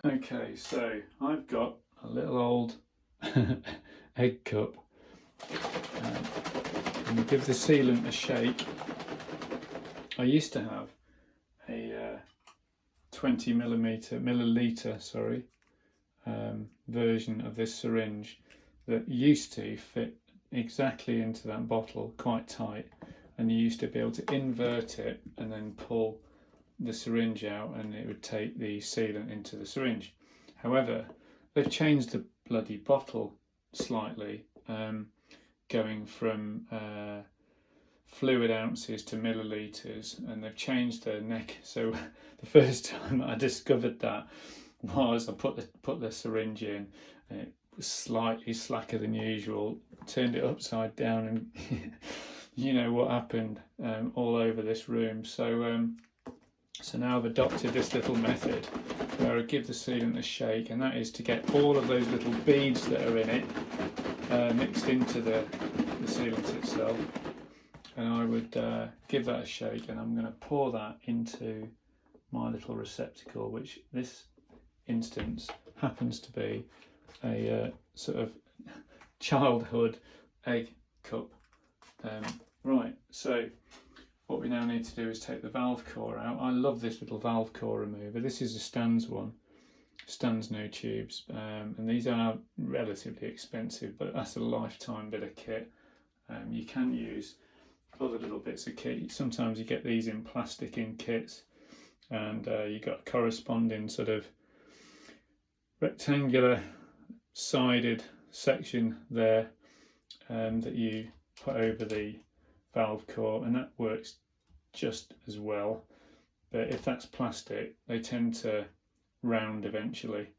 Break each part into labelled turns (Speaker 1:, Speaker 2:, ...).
Speaker 1: Okay, so I've got a little old egg cup, and to give the sealant a shake, I used to have a 20 milliliter version of this syringe that used to fit exactly into that bottle, quite tight, and you used to be able to invert it and then pull the syringe out and it would take the sealant into the syringe. However, they've changed the bloody bottle slightly, going from fluid ounces to milliliters, and they've changed the neck. So the first time I discovered that was I put the syringe in, and it was slightly slacker than usual, turned it upside down, and you know what happened, all over this room. So now I've adopted this little method where I give the sealant a shake, and that is to get all of those little beads that are in it mixed into the sealant itself. And I would give that a shake, and I'm going to pour that into my little receptacle, which this instance happens to be a sort of childhood egg cup. Right, so what we now need to do is take the valve core out. I love this little valve core remover. This is a Stan's one, Stan's no tubes, and these are relatively expensive, but that's a lifetime bit of kit. You can use other little bits of kit. Sometimes you get these in plastic in kits, and you've got a corresponding sort of rectangular sided section there that you put over the valve core, and that works just as well. But if that's plastic, they tend to round eventually.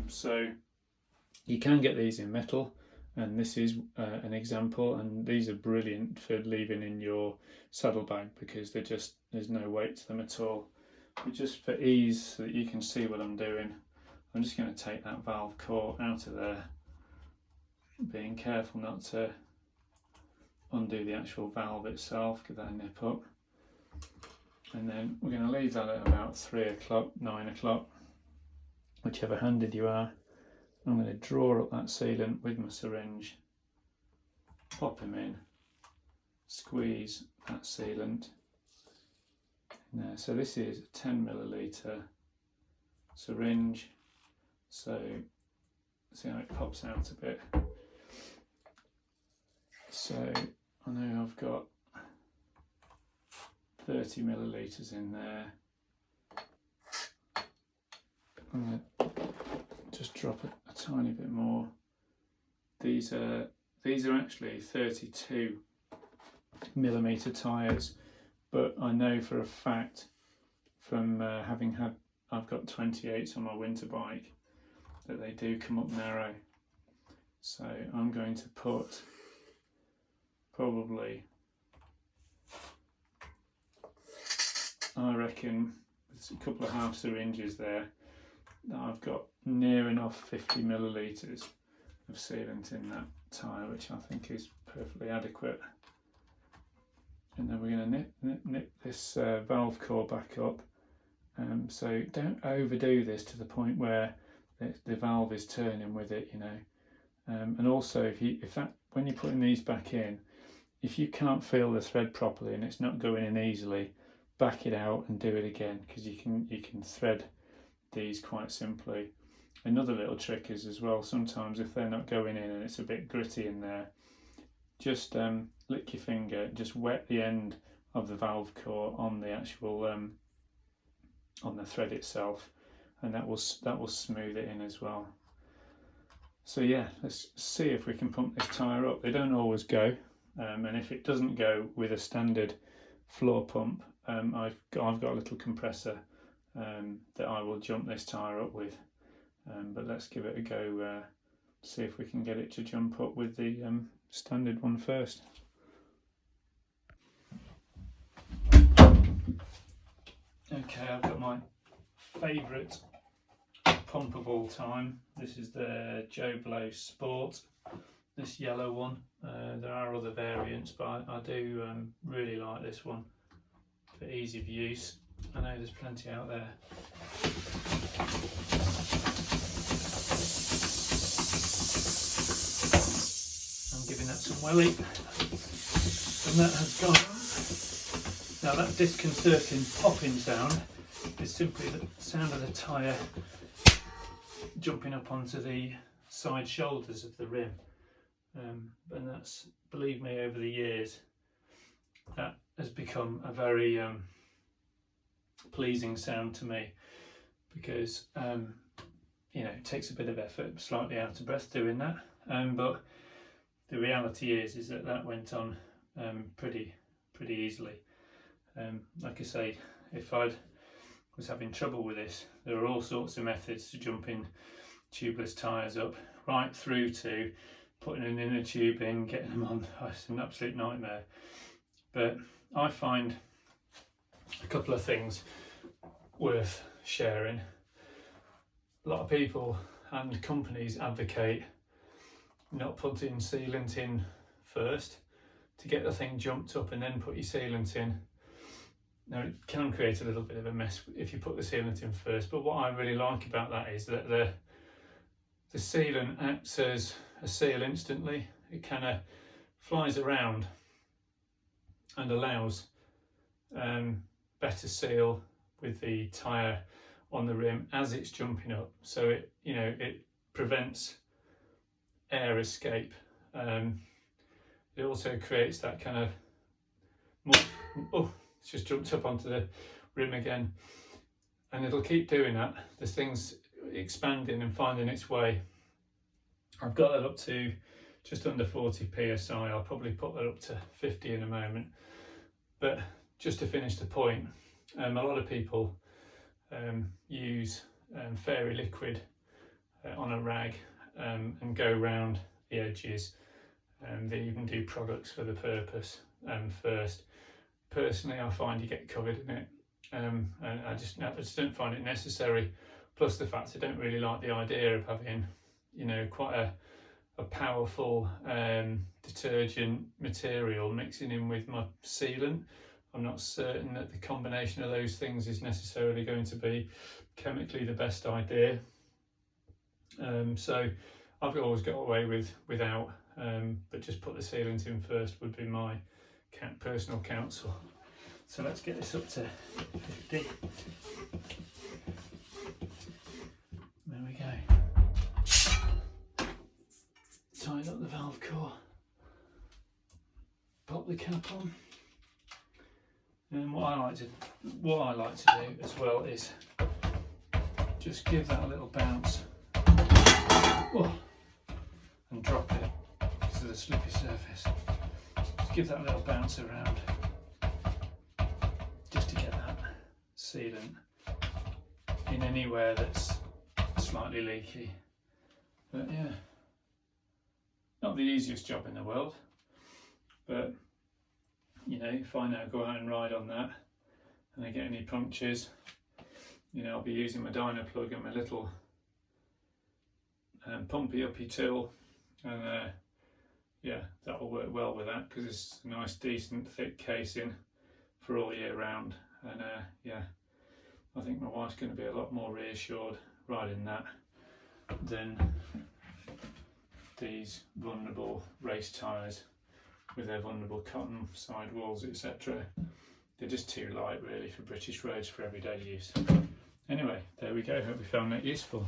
Speaker 1: So you can get these in metal, and this is an example, and these are brilliant for leaving in your saddlebag because there's no weight to them at all. But just for ease, so that you can see what I'm doing, I'm just going to take that valve core out of there, being careful not to undo the actual valve itself, give that a nip up, and then we're going to leave that at about 3 o'clock, 9 o'clock, whichever handed you are. I'm going to draw up that sealant with my syringe, pop him in, squeeze that sealant in there. So this is a 10 milliliter syringe, so see how it pops out a bit. So I know I've got 30 milliliters in there. I'm going to just drop it a tiny bit more. These are actually 32 millimeter tyres, but I know for a fact from I've got 28s on my winter bike, that they do come up narrow. So I'm going to put probably, I reckon, there's a couple of half syringes there, that I've got near enough 50 milliliters of sealant in that tyre, which I think is perfectly adequate. And then we're going to nip this valve core back up. So don't overdo this to the point where the valve is turning with it, you know. And also, when you're putting these back in, if you can't feel the thread properly and it's not going in easily, back it out and do it again, because you can thread these quite simply. Another little trick is as well, sometimes if they're not going in and it's a bit gritty in there, just lick your finger, just wet the end of the valve core on the actual on the thread itself, and that will smooth it in as well. So yeah, let's see if we can pump this tyre up. They don't always go, and if it doesn't go with a standard floor pump, I've got a little compressor that I will jump this tyre up with. But let's give it a go, see if we can get it to jump up with the standard one first. Okay, I've got my favourite pumpable time. This is the Joe Blow Sport, this yellow one. There are other variants, but I do really like this one for ease of use. I know there's plenty out there. some welly, and that has gone. Now that disconcerting popping sound is simply the sound of the tyre jumping up onto the side shoulders of the rim, and that's, believe me, over the years that has become a very pleasing sound to me, because you know, it takes a bit of effort, slightly out of breath doing that, but the reality is that that went on pretty easily. Like I say, if I was having trouble with this, there are all sorts of methods to jumping tubeless tyres up, right through to putting an inner tube in, getting them on. Oh, it's an absolute nightmare. But I find a couple of things worth sharing. A lot of people and companies advocate not putting sealant in first, to get the thing jumped up and then put your sealant in. Now, it can create a little bit of a mess if you put the sealant in first, but what I really like about that is that the sealant acts as a seal instantly. It kind of flies around and allows better seal with the tyre on the rim as it's jumping up, so it, you know, it prevents air escape. It also creates that kind of oh, it's just jumped up onto the rim again, and it'll keep doing that. This thing's expanding and finding its way. I've got that up to just under 40 psi. I'll probably put that up to 50 in a moment. But just to finish the point, a lot of people use fairy liquid on a rag and go around the edges. They even do products for the purpose first. Personally, I find you get covered in it, and I just don't find it necessary. Plus the fact I don't really like the idea of having, you know, quite a powerful detergent material mixing in with my sealant. I'm not certain that the combination of those things is necessarily going to be chemically the best idea. So I've always got away without, but just put the sealant in first would be my personal counsel. So let's get this up to 50. There we go. Tighten up the valve core. Pop the cap on. And what I like to do as well is just give that a little bounce. Oh, and drop it because of the slippy surface. Just give that a little bounce around just to get that sealant in anywhere that's slightly leaky. But yeah, not the easiest job in the world, but you know, if I now go out and ride on that and I get any punctures, you know, I'll be using my dyno plug and my little pumpy uppy tool, and yeah, that will work well with that because it's a nice decent thick casing for all year round. And yeah, I think my wife's going to be a lot more reassured riding that than these vulnerable race tyres with their vulnerable cotton sidewalls, etc. They're just too light really for British roads for everyday use. Anyway, there we go. Hope you found that useful.